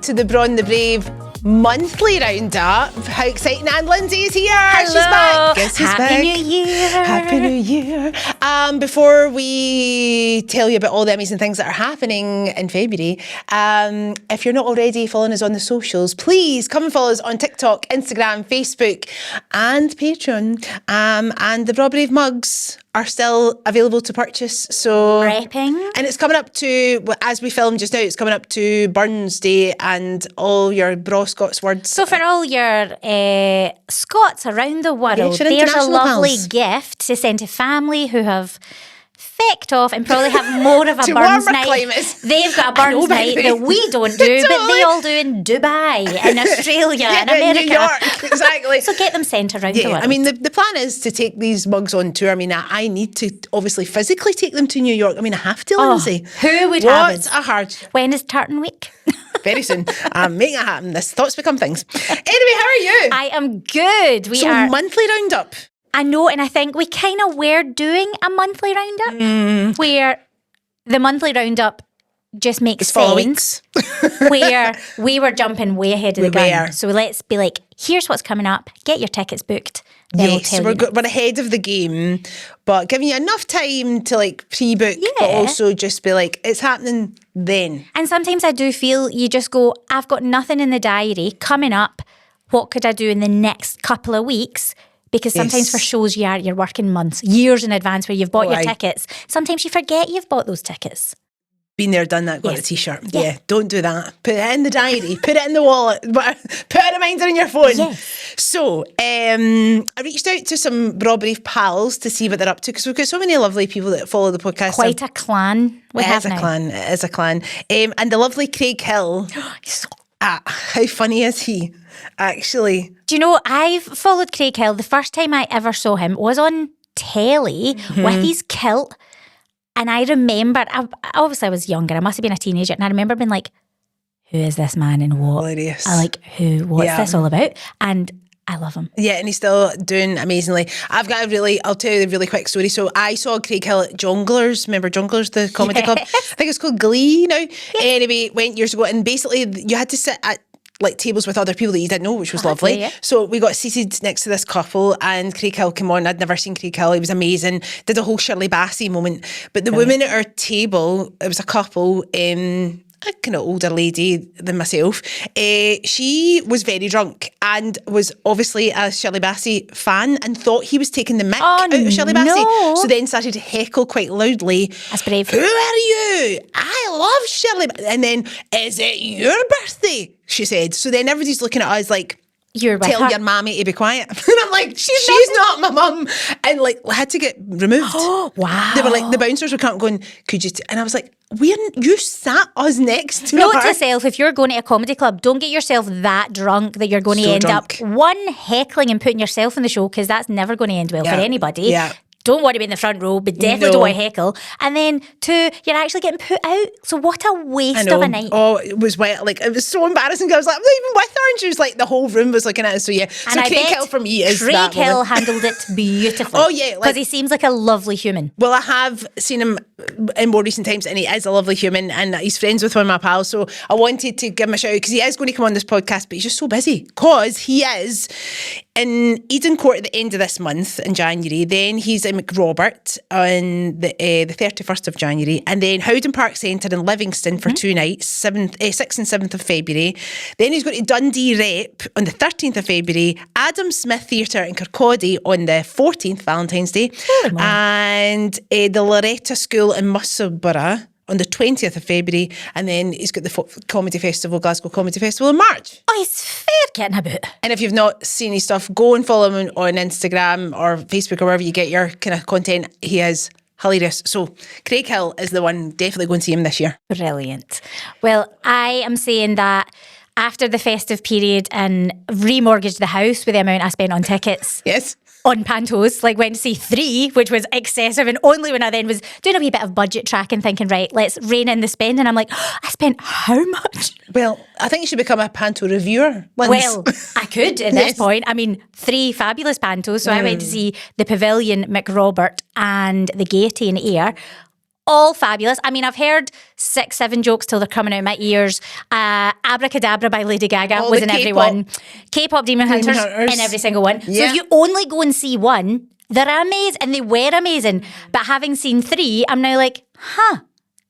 back to the Braw and The Brave monthly roundup. How exciting, and Linzi is here. Hello. She's back. Guess who's Happy back? New Year. Happy New Year. Before we tell you about all the amazing things that are happening in February, if you're not already following us on the socials, please come and follow us on TikTok, Instagram, Facebook and Patreon. And the Braw Brave mugs are still available to purchase. So Repping. And it's coming up to, as we film just now, it's coming up to Burns Day and all your Braw Scots words. So for all your Scots around the world, your there's a international lovely pals. gift to send to family who have fecked off and probably have more of a To Burns warmer night. climates. They've got a I know, Burns by night the way. that we don't do, but they Totally. all do in Dubai, in Australia, in America. New York, exactly. So get them sent around the world. I mean, the plan is to take these mugs on tour. I mean, I need to obviously physically take them to New York. I mean, I have to, Lindsay. who would have What's it? a hard... When is Tartan Week? Very soon. I'm making it happen. This thoughts become things. Anyway, how are you? I am good. We So are. monthly roundup. I know, and I think we kind of were doing a monthly roundup where the monthly roundup just makes It's full of sense. weeks. Where we were jumping way ahead of the We gun. were. So let's be like, here's what's coming up. Get your tickets booked. Then we'll Yes, tell we're, you. we're ahead of the game, but giving you enough time to like pre-book, but Yeah. also just be like, it's happening then. And sometimes I do feel you just go, I've got nothing in the diary coming up. What could I do in the next couple of weeks? Because sometimes Yes. for shows you're working months, years in advance where you've bought your Right. tickets. Sometimes you forget you've bought those tickets. Been there, done that, got Yes. a t-shirt. Yeah. Yeah, don't do that. Put it in the diary, put it in the wallet, but put a reminder in your phone. Yes. So, I reached out to some Braw Brave pals to see what they're up to, because we've got so many lovely people that follow the podcast. Quite a clan we It have is a now. clan. It is a clan. And the lovely Craig Hill. How funny is he, actually? Do you know, I've followed Craig Hill. The first time I ever saw him was on telly with his kilt. And I remember, obviously I was younger, I must have been a teenager, and I remember being like, who is this man and what? Hilarious. What's Yeah. this all about? And I love him. Yeah, and he's still doing amazingly. I'll tell you a really quick story. So I saw Craig Hill at Jongleurs. Remember Jongleurs, the comedy club? I think it's called Glee now. Anyway, went years ago, and basically you had to sit at like tables with other people that you didn't know, which was lovely. yeah. So we got seated next to this couple, and Craig Hill came on. I'd never seen Craig Hill. He was amazing. Did a whole Shirley Bassey moment. But the woman at our table, it was a couple, a kind of older lady than myself. She was very drunk and was obviously a Shirley Bassey fan and thought he was taking the mick out of Shirley Bassey. no. So then started to heckle quite loudly. That's brave. Who are you? I love Shirley. And then, is it your birthday? She said. So then everybody's looking at us like, You're with tell her. your mammy to be quiet. And I'm like, she's not my mum. And like, had to get removed. Wow. They were like, the bouncers were going, could you? And I was like, you sat us next to Note her. to self, if you're going to a comedy club, don't get yourself that drunk that you're going to So end drunk. up, one, heckling and putting yourself in the show, because that's never going to end well Yeah. for anybody. Yeah. Don't want to be in the front row, but definitely No. don't want to heckle. And then two, you're actually getting put out. So what a waste of a night. Oh, it was wet. Like, it was so embarrassing. I was like, I'm not even with her. And she was like, the whole room was looking at us. So yeah. And So I Craig bet Hill for me is Craig that Hill woman. handled it beautifully. Oh, yeah, like- Because he seems like a lovely human. Well, I have seen him in more recent times, and he is a lovely human, and he's friends with one of my pals. So I wanted to give him a shout because he is going to come on this podcast, but he's just so busy because he is in Eden Court at the end of this month in January. Then he's in McRobert on the 31st of January, and then Howden Park Centre in Livingston for 2 nights, 6th and 7th of February. Then he's going to Dundee Rep on the 13th of February, Adam Smith Theatre in Kirkcaldy on the 14th, Valentine's Day, and the Loretta School in Musselburgh on the 20th of February, and then he's got the Comedy Festival, Glasgow Comedy Festival in March. Oh, he's fair getting about. And if you've not seen his stuff, go and follow him on Instagram or Facebook or wherever you get your kind of content. He is hilarious. So Craig Hill is the one. Definitely go and see him this year. Brilliant. Well, I am saying that after the festive period and remortgaged the house with the amount I spent on tickets. Yes. On Pantos, like went to see 3, which was excessive, and only when I then was doing a wee bit of budget tracking, thinking, right, let's rein in the spend, and I'm like, I spent how much? Well, I think you should become a panto reviewer. Linz. Well, I could at Yes. this point. I mean, 3 fabulous Pantos. So I went to see the Pavilion, McRobert, and the Gaiety in Ayr. all fabulous. I mean, I've heard 6, 7 jokes till they're coming out of my ears. Abracadabra by Lady Gaga was in every one. K-pop Demon Hunters in every single one. Yeah. So if you only go and see one, they're amazing, and they were amazing. But having seen 3, I'm now like,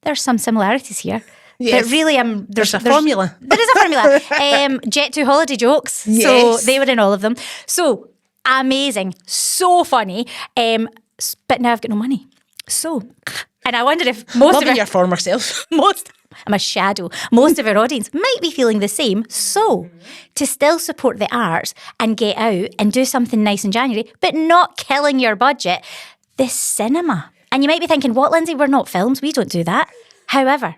there's some similarities here. Yes. But really, There's a formula. There is a formula. Jet 2 holiday jokes. Yes. So they were in all of them. So amazing. So funny. But now I've got no money. So, and I wonder if most Loving of your former self. I'm a shadow. Most of our audience might be feeling the same. So, to still support the arts and get out and do something nice in January, but not killing your budget, the cinema. And you might be thinking, what, Lindsay? We're not films. We don't do that. However,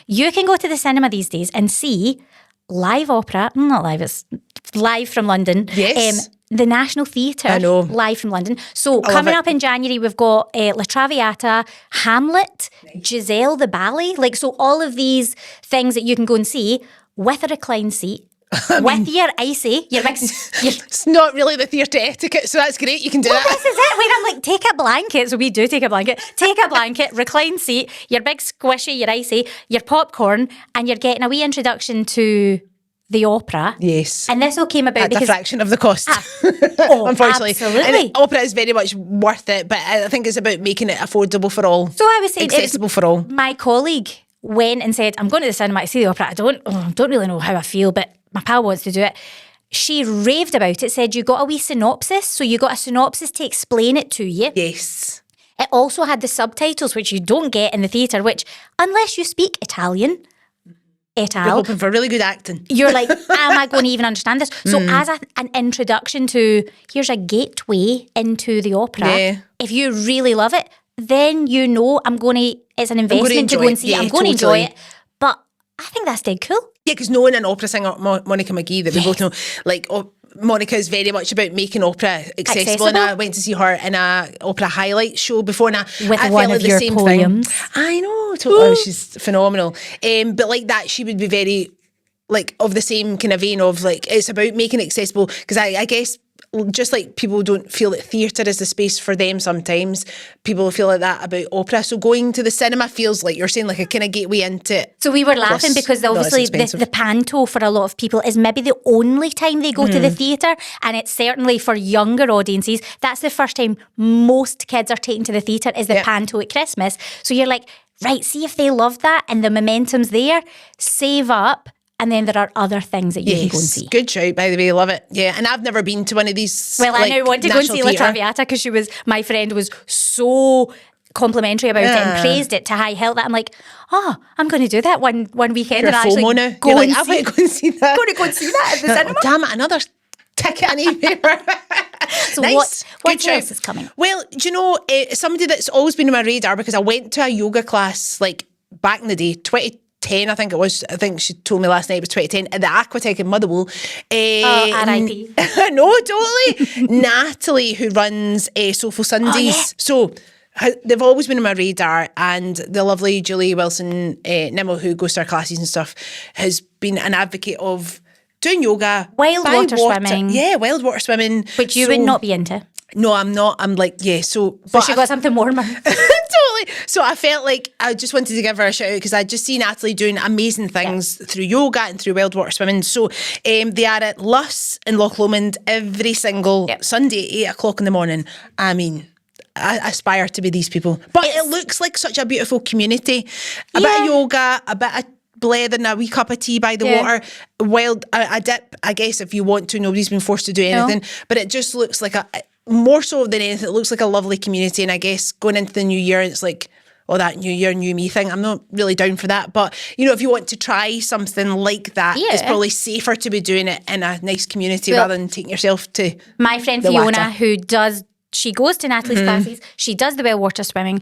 you can go to the cinema these days and see live opera. Not live, it's live from London. Yes. The National Theatre. I know. Live from London. So coming up in January, we've got La Traviata, Hamlet, Giselle the Ballet. Like, so all of these things that you can go and see with a reclined seat. With your icy, It's not really the theatre etiquette, so that's great. You can do that. This is it. Where I'm like, take a blanket. So we do take a blanket. Take a blanket, recline seat, your big squishy, your icy, your popcorn, and you're getting a wee introduction to the opera. Yes. And this all came about At a because fraction of the cost. Unfortunately. Absolutely. And opera is very much worth it, but I think it's about making it affordable for all. So I was saying, accessible for all. My colleague went and said, I'm going to the cinema to see the opera. I don't really know how I feel, but my pal wants to do it. She raved about it, said you got a wee synopsis. So you got a synopsis to explain it to you. Yes. It also had the subtitles, which you don't get in the theatre, which, unless you speak Italian, You're hoping for really good acting. you're like, am I going to even understand this? So as an introduction to, here's a gateway into the opera. Yeah. If you really love it, then you know it's an investment to go and see it. I'm going to enjoy it. But I think that's dead cool. Yeah, because knowing an opera singer, Monica McGee, that we both know, like, Monica is very much about making opera accessible. And I went to see her in a opera highlight show before, and With I one felt of like your the same poems. thing. I know, totally. She's phenomenal. But like that, she would be very, like, of the same kind of vein of, like, it's about making it accessible. Because I guess, just like people don't feel that theatre is the space for them sometimes, people feel like that about opera. So going to the cinema feels like, you're saying, like a kind of gateway into it. So we were laughing Plus, because no, it's obviously expensive. the panto for a lot of people is maybe the only time they go to the theatre, and it's certainly for younger audiences. That's the first time most kids are taken to the theatre is the panto at Christmas. So you're like, right, see if they love that and the momentum's there, save up. And then there are other things that you can go and see. Good shout, by the way. Love it. Yeah, and I've never been to one of these. Well, like, I now want to go and see La national theatre. Traviata because my friend was so complimentary about it and praised it to high health that I'm like, I'm going to do that one weekend You're and actually FOMO now. go You're and like, I want to go and see that. Going to go and see that at the cinema. Damn it, another ticket I need here. So Nice. what Good else shout. is coming? Well, do you know, somebody that's always been on my radar, because I went to a yoga class like back in the day, 2010 I think it was. I think she told me last night it was 2010 at the Aquatech in Motherwell. R.I.P. No, totally. Natalie, who runs Soulful Sundays. yeah. So they've always been on my radar, and the lovely Julie Wilson Nimmo, who goes to our classes and stuff, has been an advocate of doing yoga. Wild by water swimming. Yeah, wild water swimming. Which you would not be into. No, I'm not. I'm like, yeah, so... So but she got something warmer. totally. So I felt like I just wanted to give her a shout out because I just see Natalie doing amazing things through yoga and through wild water swimming. So they are at Luss in Loch Lomond every single Sunday at 8 o'clock in the morning. I mean, I aspire to be these people. But it looks like such a beautiful community. A bit of yoga, a bit of bled and a wee cup of tea by the water, wild, a dip, I guess, if you want to. Nobody's been forced to do anything. But it just looks like more so than anything, it looks like a lovely community. And I guess going into the new year, it's like, that new year, new me thing. I'm not really down for that. But, you know, if you want to try something like that, it's probably safer to be doing it in a nice community rather than taking yourself to my friend the Fiona, water. she goes to Natalie's classes, she does the well water swimming.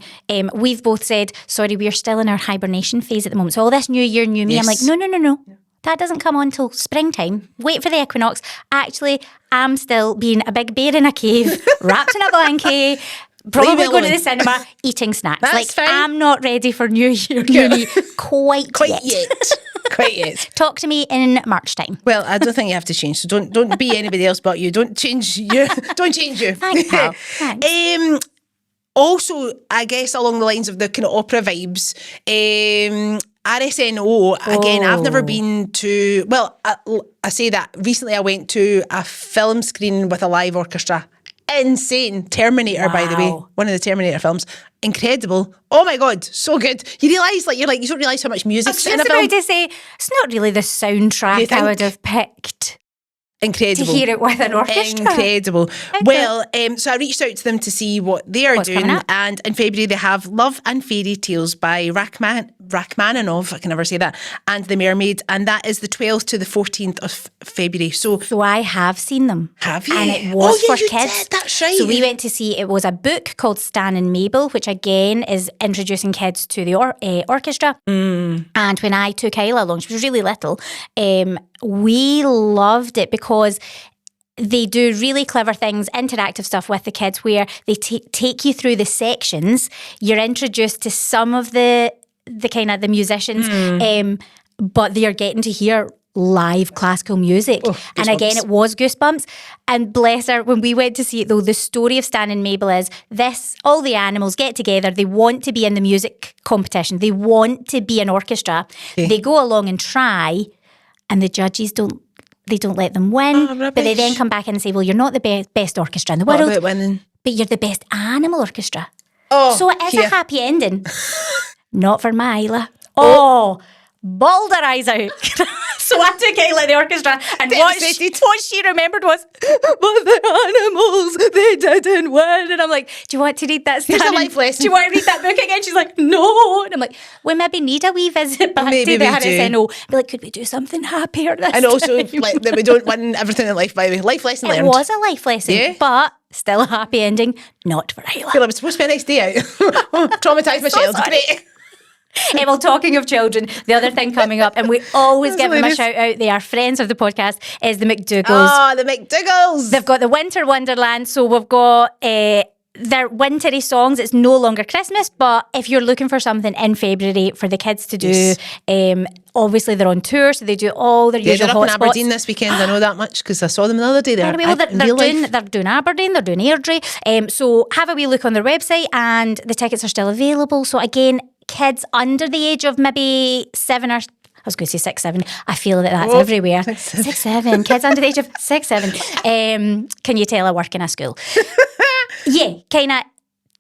We've both said, sorry, we're still in our hibernation phase at the moment. So all this new year, new me, I'm like, no. That doesn't come on till springtime. Wait for the equinox. Actually, I'm still being a big bear in a cave, wrapped in a blanket, probably going to the cinema, eating snacks. That's fine. I'm not ready for New Year, new me quite yet. Quite yet. Talk to me in March time. Well, I don't think you have to change. So don't be anybody else but you. Don't change you. Don't change you. Thanks, pal. Thanks. Also, I guess along the lines of the kind of opera vibes, RSNO, again, I've never been to, well, I say that, recently I went to a film screening with a live orchestra. Insane. Terminator, by the way. One of the Terminator films. Incredible. Oh my God, so good. You realise, you don't realise how much music's in a film. I was just about to say, it's not really the soundtrack I would have picked. Incredible. To hear it with an orchestra. Incredible. Well, so I reached out to them to see what they are doing. And in February, they have Love and Fairy Tales by Rachmaninoff, I can never say that, and The Mermaid. And that is the 12th to the 14th of February. So I have seen them. Have you? And it was for kids. Did. That's right. So we went to see, it was a book called Stan and Mabel, which again is introducing kids to the orchestra. And when I took Isla along, she was really little, we loved it because they do really clever things, interactive stuff with the kids where they take you through the sections. You're introduced to some of the kind of the musicians, but they're getting to hear live classical music. And again, it was goosebumps. And bless her, when we went to see it though, the story of Stan and Mabel is this: all the animals get together, they want to be in the music competition, they want to be an orchestra. They go along and try, and the judges don't let them win, but they then come back and say, well, you're not the best orchestra in the world, what about winning? But you're the best animal orchestra. So it is a happy ending. Not for my Isla. Bawled her eyes out. So I took Isla in the orchestra, and what she remembered was, but the animals, they didn't win. And I'm like, do you want to read that? Here's a life lesson. Do you want to read that book again? She's like, no. And I'm like, we maybe need a wee visit back to the RSNO. Be like, could we do something happier this And also, time? that we don't win everything in life, by the way. Life lesson learned. It was a life lesson, but still a happy ending, not for Isla. Well, it was supposed to be a nice day out. Traumatised my child. Great. Well, talking of children, the other thing coming up, and we always give them a shout out, they are friends of the podcast, is the McDougalls. Oh, the McDougalls. They've got the Winter Wonderland, so we've got their wintry songs. It's no longer Christmas, but if you're looking for something in February for the kids to do, obviously they're on tour, so they do all their usual they're hot up in spots. Aberdeen this weekend, I know that much, because I saw them the other day. They're doing Aberdeen, they're doing Airdrie. So have a wee look on their website, and the tickets are still available. So again, kids under the age of maybe 7 or... I was going to say 6, 7. I feel that's everywhere. 6, 7. Kids under the age of 6, 7. Can you tell I work in a school? Yeah, kind of.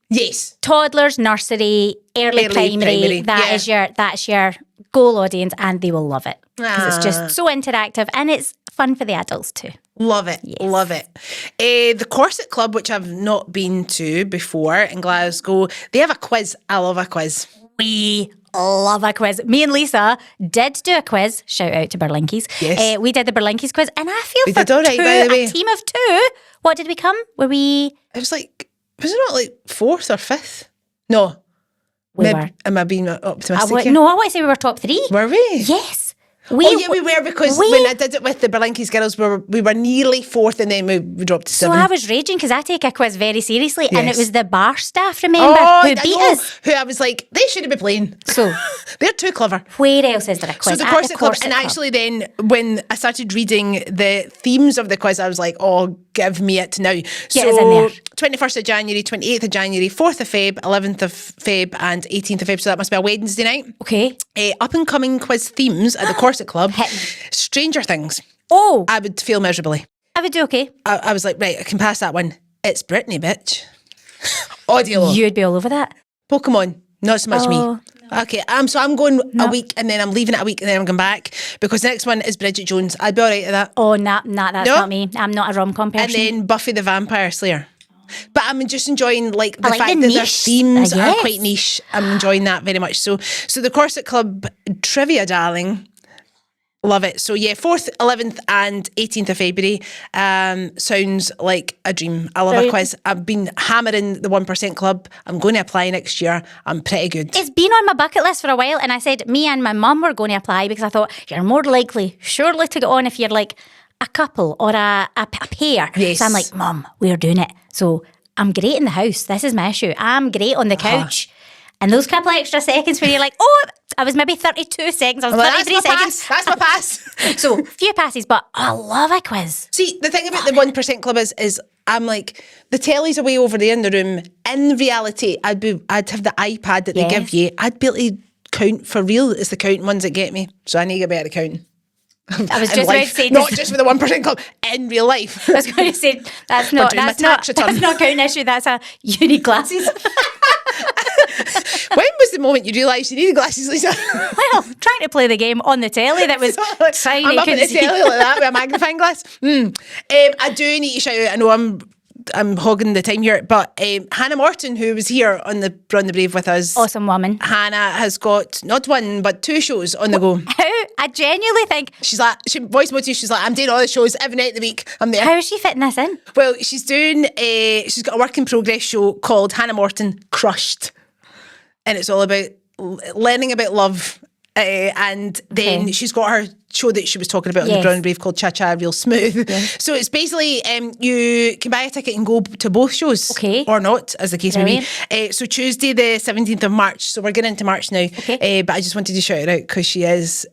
Yes. Toddlers, nursery, early primary. That's your goal audience, and they will love it because it's just so interactive and it's fun for the adults too. Love it. Yes. Love it. The Corset Club, which I've not been to before in Glasgow, they have a quiz. I love a quiz. We love a quiz. Me and Lisa did do a quiz. Shout out to Berlinkies. Yes. We did the Berlinkies quiz, and I feel we for did all right, by the way. A team of 2. What did we come? Were we? It was like, was it not like 4th or 5th? No. We were. Am I being optimistic here? No, I want to say we were top 3. Were we? Yes. We were, because when I did it with the Berlinkies girls, we were nearly 4th, and then we dropped to 7. So I was raging because I take a quiz very seriously, and it was the bar staff, remember, who beat us. Who I was like, they shouldn't be playing. So they're too clever. Where else is there a quiz? So the Corset Club, and actually then when I started reading the themes of the quiz, I was like, oh, give me it now. Get us in there. 21st of January, 28th of January, 4th of Feb, 11th of Feb, and 18th of Feb. So that must be a Wednesday night. Okay. Up and coming quiz themes at the Corset Club. Stranger Things. Oh. I would fail miserably. I would do okay. I was like, right, I can pass that one. It's Britney, bitch. Audio. You'd be all over that. Pokemon. Not so much me. No. Okay, so I'm going a week, and then I'm leaving it a week, and then I'm going back, because the next one is Bridget Jones. I'd be all right with that. Oh, that's not me. I'm not a rom-com person. And then Buffy the Vampire Slayer. But I'm just enjoying the fact that niche. their themes are quite niche. I'm enjoying that very much. So the Corset Club trivia, darling. Love it. So yeah, 4th, 11th and 18th of February sounds like a dream. I love a quiz. I've been hammering the 1% Club. I'm going to apply next year. I'm pretty good. It's been on my bucket list for a while, and I said me and my mum were going to apply because I thought you're more likely surely to get on if you're like a couple or a pair. Yes. So I'm like, Mum, we're doing it. So I'm great in the house. This is my issue. I'm great on the couch. And those couple extra seconds where you're like, oh, I was maybe 32 seconds, I was 33 seconds. That's my pass. So, few passes, but I love a quiz. See, the thing about the 1% Club is I'm like, the telly's away over there in the room. In reality, I'd have the iPad that they give you. I'd be able to count for real. It's the counting ones that get me. So I need to get better at counting. I was just about to say, not just with the 1% club, in real life. I was going to say that's not counting issue. That's you need glasses. When was the moment you realised you needed glasses, Lisa? Well, trying to play the game on the telly that was tiny. I'm up at the telly like that with a magnifying glass. I do need to shout out. I know I'm hogging the time here, but Hannah Morton, who was here on the Braw and The Brave with us, awesome woman. Hannah has got not one but 2 shows on the go. How? I genuinely think she's like, she voice noted, she's like, I'm doing all the shows every night of the week. I'm there. How is she fitting this in? Well, she's got a work in progress show called Hannah Morton Crushed, and it's all about learning about love. And then she's got her show that she was talking about on the Braw and Brave called Cha Cha Real Smooth. So it's basically you can buy a ticket and go to both shows, or not, as the case may be. So Tuesday the 17th of March. So we're getting into March now. But I just wanted to shout her out because she is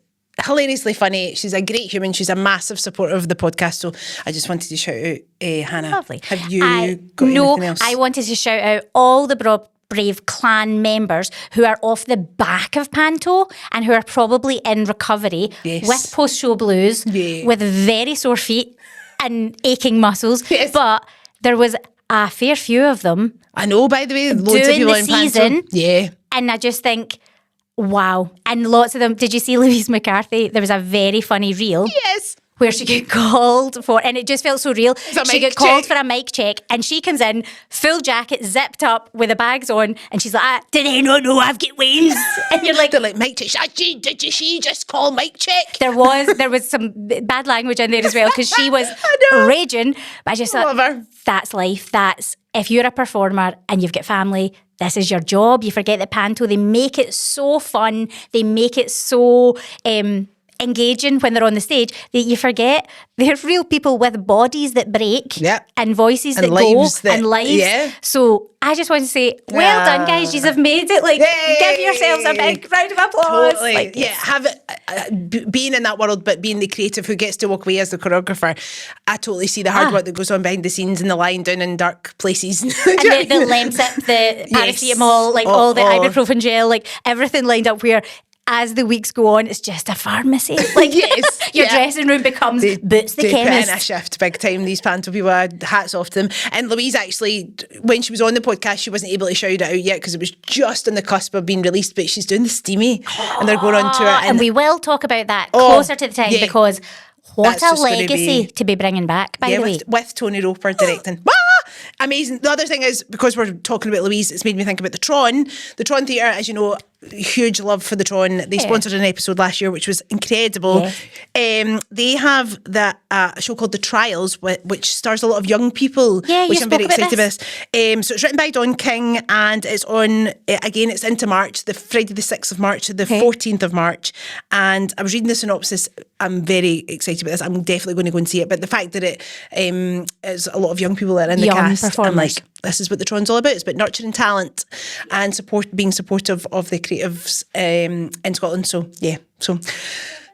hilariously funny. She's a great human. She's a massive supporter of the podcast. So I just wanted to shout out Hannah. Lovely. Have you got anything else? I wanted to shout out all the Braw Brave clan members who are off the back of Panto and who are probably in recovery with post-show blues, with very sore feet and aching muscles. But there was a fair few of them. I know, by the way, loads doing of people the in season. Panto. And I just think, wow. And lots of them. Did you see Louise McCarthy? There was a very funny reel. Yes. Where she got called for, and it just felt so real. She got called for a mic check, and she comes in, full jacket, zipped up, with the bags on, and she's like, did they not know I've got wings? And you're like, they're like, mic check. Did she just call mic check? There was some bad language in there as well, because she was raging. But I just thought, that's life. That's, if you're a performer and you've got family, this is your job. You forget that Panto, they make it so fun. They make it so engaging when they're on the stage that you forget they're real people with bodies that break and voices and that go and lives. So I just want to say, well done, guys. You have made it. Like, give yourselves a big round of applause. Totally. Like, have it. Being in that world, but being the creative who gets to walk away as the choreographer, I totally see the hard work that goes on behind the scenes and the lying down in dark places. And the Lemsip, the paracetamol, like all the ibuprofen gel, like everything lined up where, as the weeks go on, it's just a pharmacy. Like, your dressing room becomes Boots the chemist. Put in a shift big time, these Panto people. Hats off to them. And Louise, actually, when she was on the podcast, she wasn't able to shout it out yet because it was just on the cusp of being released, but she's doing the steamy and they're going on tour. And we will talk about that closer to the time because what a legacy to be bringing back, by the way. With Tony Roper directing. Amazing. The other thing is, because we're talking about Louise, it's made me think about the Tron. The Tron Theatre, as you know, huge love for the Tron. They sponsored an episode last year, which was incredible. They have a show called The Trials, which stars a lot of young people, which I'm very excited about. So it's written by Don King, and it's on, again, it's into March, the Friday the 6th of March to the 14th of March. And I was reading the synopsis. I'm very excited about this. I'm definitely going to go and see it. But the fact that it is a lot of young people that are in the cast, I'm like, this is what the Tron's all about. It's about nurturing talent and being supportive of the creatives in Scotland. So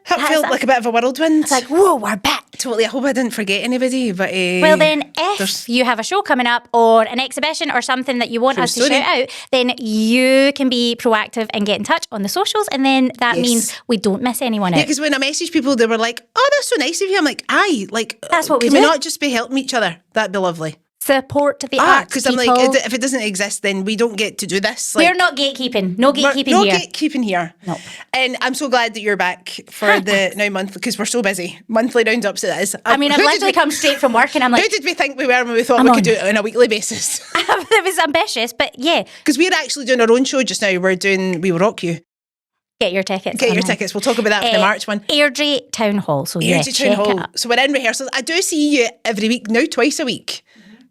that felt like a bit of a whirlwind. It's like, whoa, we're back. Totally. I hope I didn't forget anybody. But well, then, if you have a show coming up or an exhibition or something that you want us to shout out, then you can be proactive and get in touch on the socials, and then that means we don't miss anyone out. Yeah, because when I messaged people, they were like, "Oh, that's so nice of you." I'm like, "Aye, like that's what we do. Can we not just be helping each other? That'd be lovely." Support the arts, because I'm like, if it doesn't exist, then we don't get to do this. We're not gatekeeping. No gatekeeping here. No gatekeeping here. Nope. And I'm so glad that you're back for the now month, because we're so busy. Monthly roundups it is. I mean, I've literally come straight from work and I'm like, who did we think we were when we thought we could do it on a weekly basis? It was ambitious, but because we're actually doing our own show just now. We're doing We Will Rock You. Get your tickets. Get your tickets. We'll talk about that for the March one. Airdrie Town Hall. So Town Hall. So we're in rehearsals. I do see you every week, now twice a week.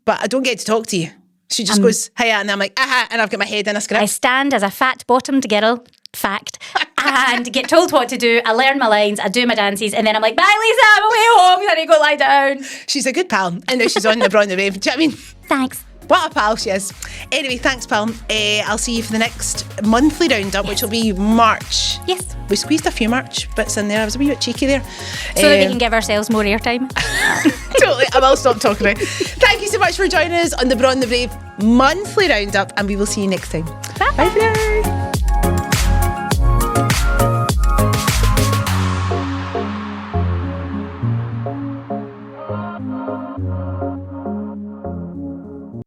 But I don't get to talk to you. She just goes, hiya, and I'm like, aha, and I've got my head in a script. I stand as a fat-bottomed girl, fact, and get told what to do. I learn my lines, I do my dances, and then I'm like, bye, Lisa, I'm away home, then I go lie down. She's a good pal, and now she's on the Braw and The Brave. Do you know what I mean? Thanks. What a pal she is. Anyway, thanks, pal. I'll see you for the next monthly roundup, which will be March. Yes. We squeezed a few March bits in there. I was a wee bit cheeky there. So that we can give ourselves more airtime. Totally. I will stop talking now. Thank you so much. much for joining us on the Braw and The Brave monthly roundup, and we will see you next time. Bye for now.